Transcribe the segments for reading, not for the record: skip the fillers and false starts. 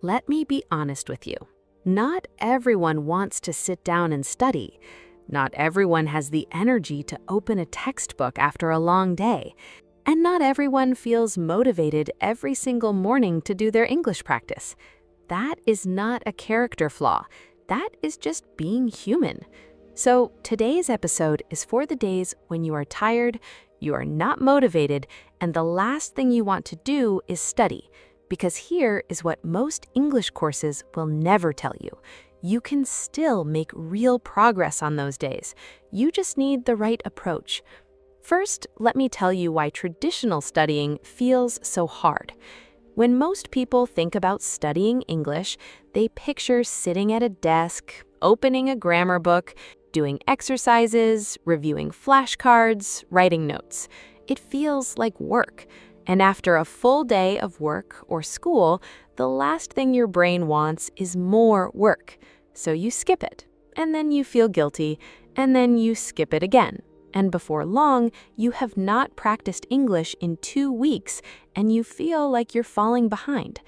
Let me be honest with you. Not everyone wants to sit down and study. Not everyone has the energy to open a textbook after a long day. And not everyone feels motivated every single morning to do their English practice. That is not a character flaw. That is just being human. So today's episode is for the days when you are tired, you are not motivated, and the last thing you want to do is study. Because here is what most English courses will never tell you. You can still make real progress on those days. You just need the right approach. First, let me tell you why traditional studying feels so hard. When most people think about studying English, they picture sitting at a desk, opening a grammar book, doing exercises, reviewing flashcards, writing notes. It feels like work. And after a full day of work or school, the last thing your brain wants is more work. So you skip it, and then you feel guilty, and then you skip it again. And before long, you have not practiced English in 2 weeks, and you feel like you're falling behind.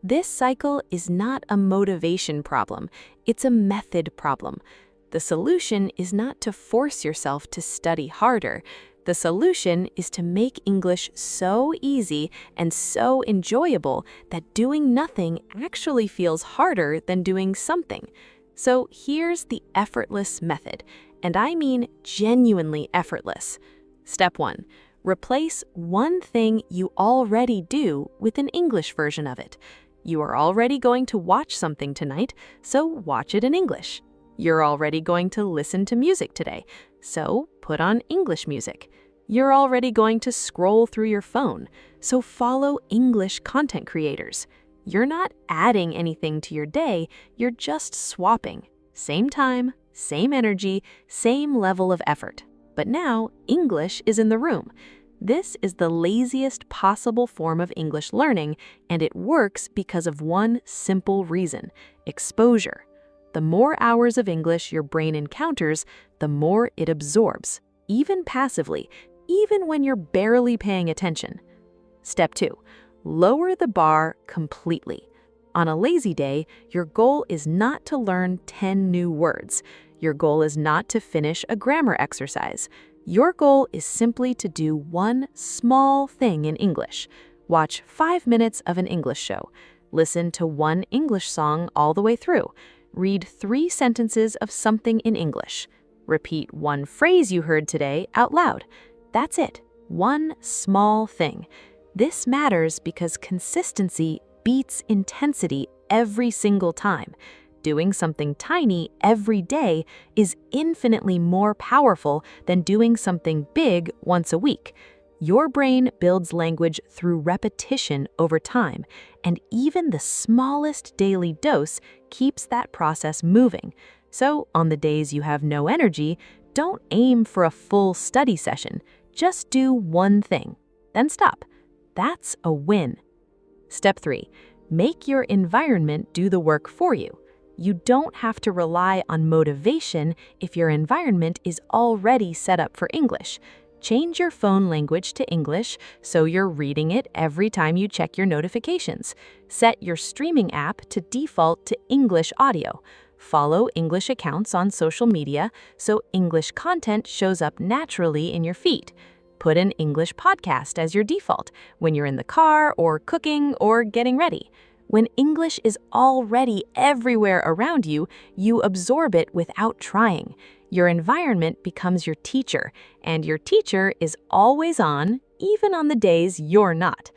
This cycle is not a motivation problem, it's a method problem. The solution is not to force yourself to study harder. The solution is to make English so easy and so enjoyable that doing nothing actually feels harder than doing something. So here's the effortless method, and I mean genuinely effortless. Step 1. Replace one thing you already do with an English version of it. You are already going to watch something tonight, so watch it in English. You're already going to listen to music today, so put on English music. You're already going to scroll through your phone, so follow English content creators. You're not adding anything to your day, you're just swapping. Same time, same energy, same level of effort. But now, English is in the room. This is the laziest possible form of English learning, and it works because of one simple reason: exposure. The more hours of English your brain encounters, the more it absorbs, even passively, even when you're barely paying attention. Step 2. Lower the bar completely. On a lazy day, your goal is not to learn 10 new words. Your goal is not to finish a grammar exercise. Your goal is simply to do one small thing in English. Watch 5 minutes of an English show. Listen to one English song all the way through. Read 3 sentences of something in English. Repeat one phrase you heard today out loud. That's it. One small thing. This matters because consistency beats intensity every single time. Doing something tiny every day is infinitely more powerful than doing something big once a week. Your brain builds language through repetition over time, and even the smallest daily dose keeps that process moving. So, on the days you have no energy, don't aim for a full study session. Just do one thing, then stop. That's a win. Step 3. Make your environment do the work for you. You don't have to rely on motivation if your environment is already set up for English. Change your phone language to English so you're reading it every time you check your notifications. Set your streaming app to default to English audio. Follow English accounts on social media so English content shows up naturally in your feed. Put an English podcast as your default when you're in the car or cooking or getting ready. When English is already everywhere around you, you absorb it without trying. Your environment becomes your teacher, and your teacher is always on, even on the days you're not.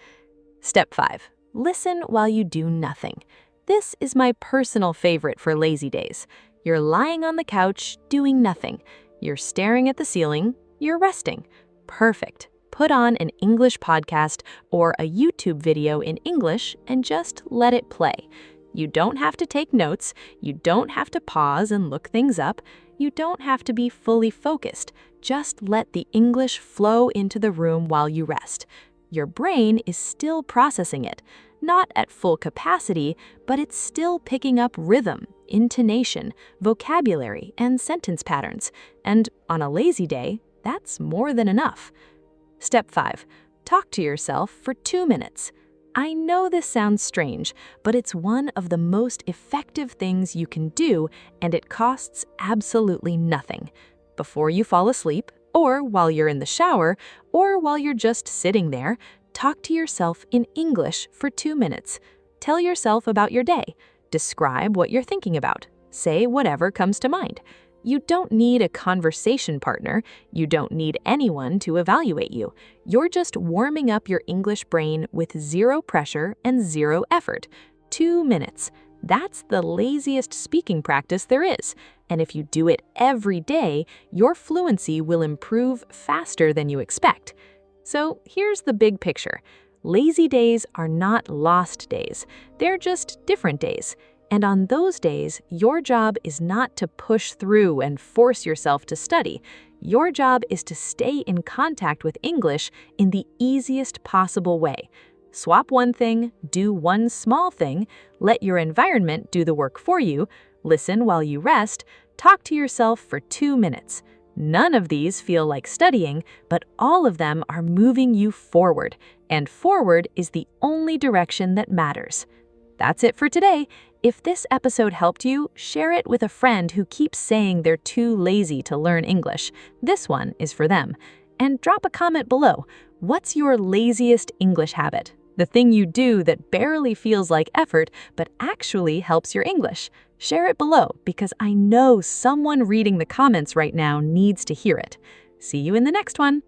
Step 5. Listen while you do nothing. This is my personal favorite for lazy days. You're lying on the couch doing nothing. You're staring at the ceiling. You're resting. Perfect. Put on an English podcast or a YouTube video in English and just let it play. You don't have to take notes. You don't have to pause and look things up. You don't have to be fully focused. Just let the English flow into the room while you rest. Your brain is still processing it, not at full capacity, but it's still picking up rhythm, intonation, vocabulary, and sentence patterns. And on a lazy day, that's more than enough. Step 5. Talk to yourself for 2 minutes. I know this sounds strange, but it's one of the most effective things you can do, and it costs absolutely nothing. Before you fall asleep, or while you're in the shower, or while you're just sitting there, talk to yourself in English for 2 minutes. Tell yourself about your day. Describe what you're thinking about. Say whatever comes to mind. You don't need a conversation partner. You don't need anyone to evaluate you. You're just warming up your English brain with 0 pressure and 0 effort. 2 minutes. That's the laziest speaking practice there is. And if you do it every day, your fluency will improve faster than you expect. So here's the big picture. Lazy days are not lost days. They're just different days. And on those days, your job is not to push through and force yourself to study. Your job is to stay in contact with English in the easiest possible way. Swap one thing, do one small thing, let your environment do the work for you, listen while you rest, talk to yourself for 2 minutes. None of these feel like studying, but all of them are moving you forward, and forward is the only direction that matters. That's it for today. If this episode helped you, share it with a friend who keeps saying they're too lazy to learn English. This one is for them. And drop a comment below. What's your laziest English habit? The thing you do that barely feels like effort, but actually helps your English. Share it below, because I know someone reading the comments right now needs to hear it. See you in the next one.